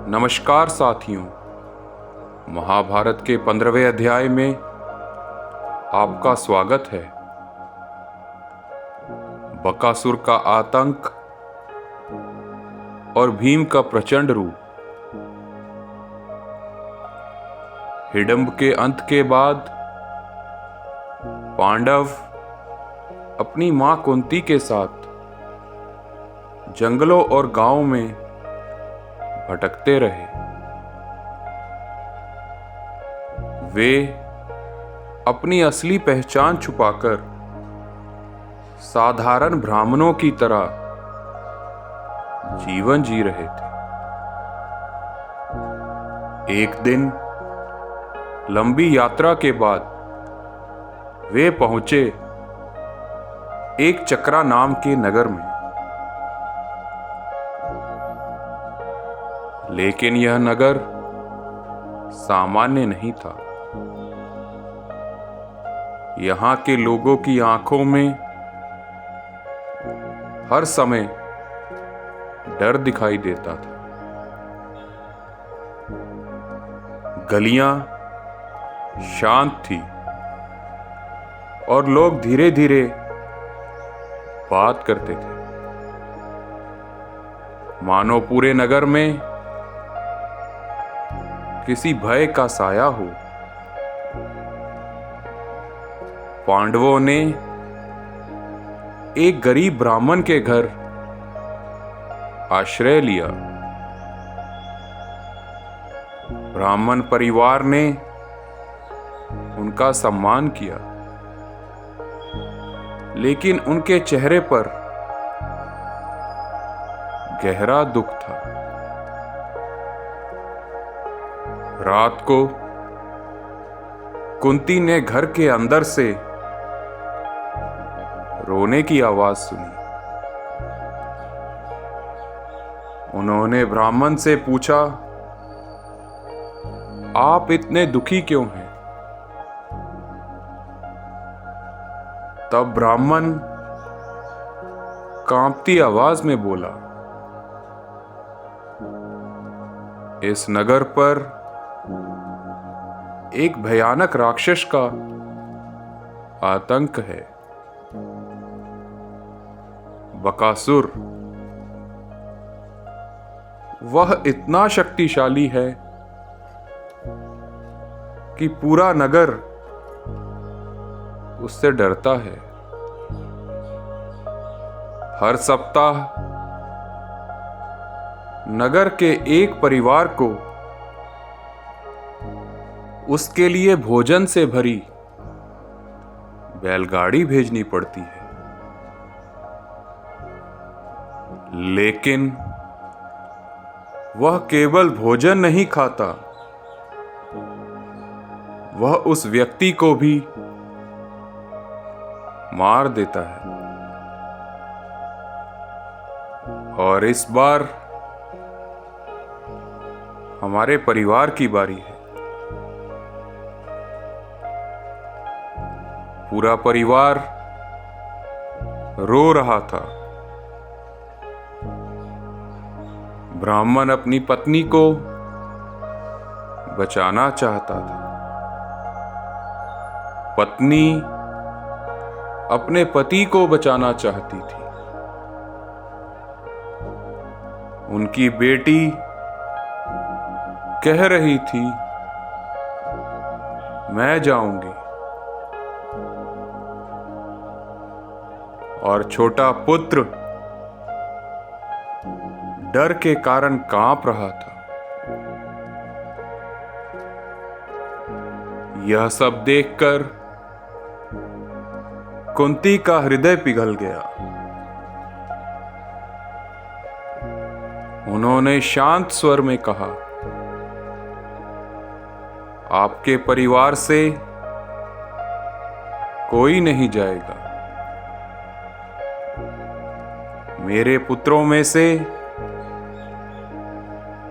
नमस्कार साथियों, महाभारत के 15वें अध्याय में आपका स्वागत है। बकासुर का आतंक और भीम का प्रचंड रूप। हिडंब के अंत के बाद पांडव अपनी मां कुंती के साथ जंगलों और गांवों में भटकते रहे। वे अपनी असली पहचान छुपाकर साधारण ब्राह्मणों की तरह जीवन जी रहे थे। एक दिन लंबी यात्रा के बाद वे पहुंचे एक चक्रा नाम के नगर में। लेकिन यह नगर सामान्य नहीं था। यहां के लोगों की आंखों में हर समय डर दिखाई देता था। गलियां शांत थी और लोग धीरे धीरे बात करते थे, मानो पूरे नगर में किसी भय का साया हो। पांडवों ने एक गरीब ब्राह्मण के घर आश्रय लिया। ब्राह्मण परिवार ने उनका सम्मान किया, लेकिन उनके चेहरे पर गहरा दुख था। रात को कुंती ने घर के अंदर से रोने की आवाज सुनी। उन्होंने ब्राह्मण से पूछा, आप इतने दुखी क्यों हैं? तब ब्राह्मण कांपती आवाज में बोला, इस नगर पर एक भयानक राक्षस का आतंक है। बकासुर, वह इतना शक्तिशाली है कि पूरा नगर उससे डरता है। हर सप्ताह नगर के एक परिवार को उसके लिए भोजन से भरी बैलगाड़ी भेजनी पड़ती है। लेकिन वह केवल भोजन नहीं खाता, वह उस व्यक्ति को भी मार देता है। और इस बार हमारे परिवार की बारी है। पूरा परिवार रो रहा था। ब्राह्मण अपनी पत्नी को बचाना चाहता था। पत्नी अपने पति को बचाना चाहती थी। उनकी बेटी कह रही थी, मैं जाऊंगी। और छोटा पुत्र डर के कारण कांप रहा था। यह सब देखकर कुंती का हृदय पिघल गया। उन्होंने शांत स्वर में कहा, आपके परिवार से कोई नहीं जाएगा। मेरे पुत्रों में से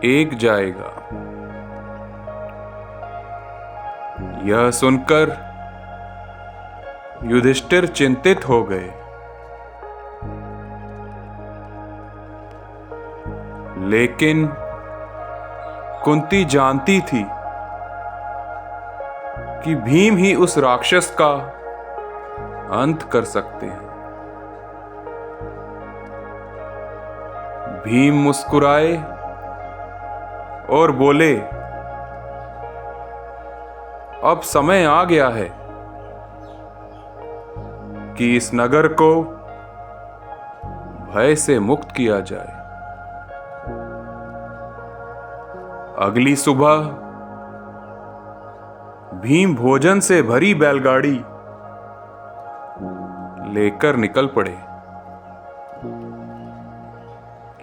एक जाएगा। यह सुनकर युधिष्ठिर चिंतित हो गए। लेकिन कुंती जानती थी कि भीम ही उस राक्षस का अंत कर सकते हैं। भीम मुस्कुराए और बोले, अब समय आ गया है कि इस नगर को भय से मुक्त किया जाए। अगली सुबह भीम भोजन से भरी बैलगाड़ी लेकर निकल पड़े,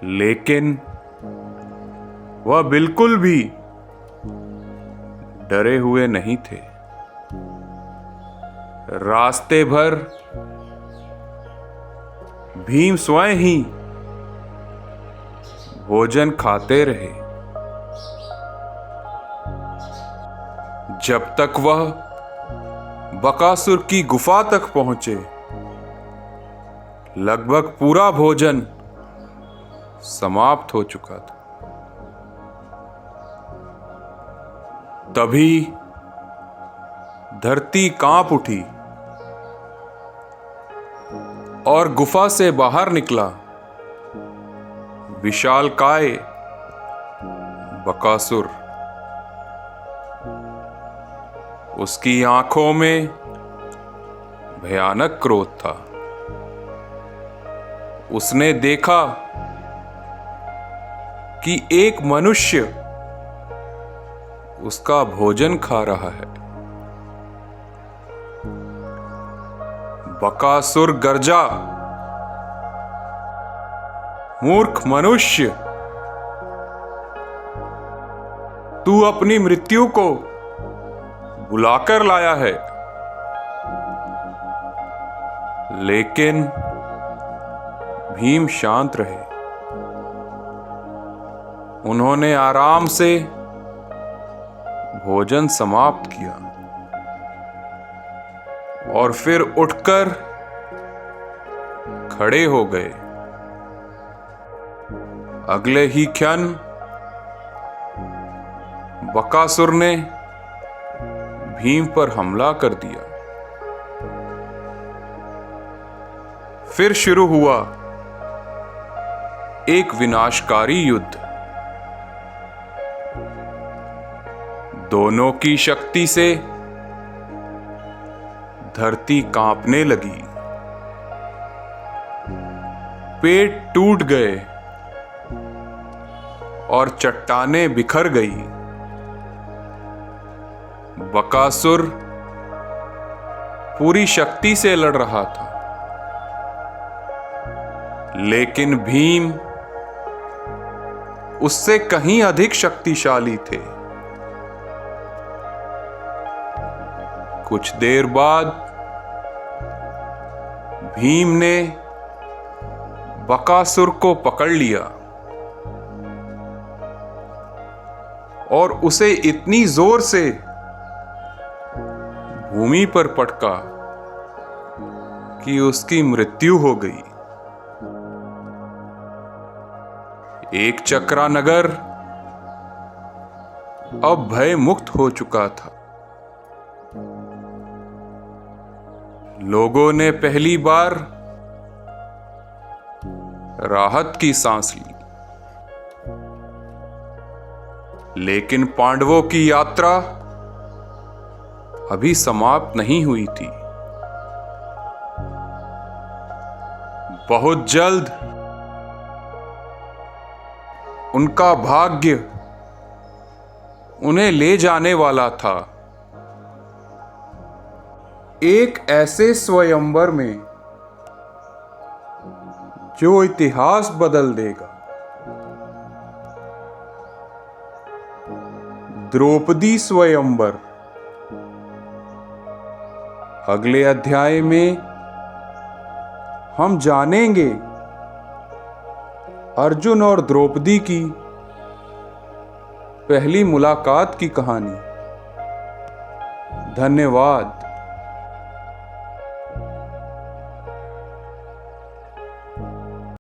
लेकिन वह बिल्कुल भी डरे हुए नहीं थे। रास्ते भर भीम स्वयं ही भोजन खाते रहे, जब तक वह बकासुर की गुफा तक पहुंचे। लगभग पूरा भोजन समाप्त हो चुका था। तभी धरती कांप उठी और गुफा से बाहर निकला विशालकाय बकासुर। उसकी आंखों में भयानक क्रोध था। उसने देखा कि एक मनुष्य उसका भोजन खा रहा है। बकासुर गर्जा, मूर्ख मनुष्य, तू अपनी मृत्यु को बुलाकर लाया है। लेकिन भीम शांत रहे। उन्होंने आराम से भोजन समाप्त किया और फिर उठकर खड़े हो गए। अगले ही क्षण बकासुर ने भीम पर हमला कर दिया। फिर शुरू हुआ एक विनाशकारी युद्ध। दोनों की शक्ति से धरती कांपने लगी। पेड़ टूट गए और चट्टानें बिखर गई। बकासुर पूरी शक्ति से लड़ रहा था, लेकिन भीम उससे कहीं अधिक शक्तिशाली थे। कुछ देर बाद भीम ने बकासुर को पकड़ लिया और उसे इतनी जोर से भूमि पर पटका कि उसकी मृत्यु हो गई। एक चक्रा नगर अब भय मुक्त हो चुका था। लोगों ने पहली बार राहत की सांस ली। लेकिन पांडवों की यात्रा अभी समाप्त नहीं हुई थी। बहुत जल्द उनका भाग्य उन्हें ले जाने वाला था, एक ऐसे स्वयंवर में जो इतिहास बदल देगा। द्रौपदी स्वयंवर। अगले अध्याय में हम जानेंगे अर्जुन और द्रौपदी की पहली मुलाकात की कहानी। धन्यवाद।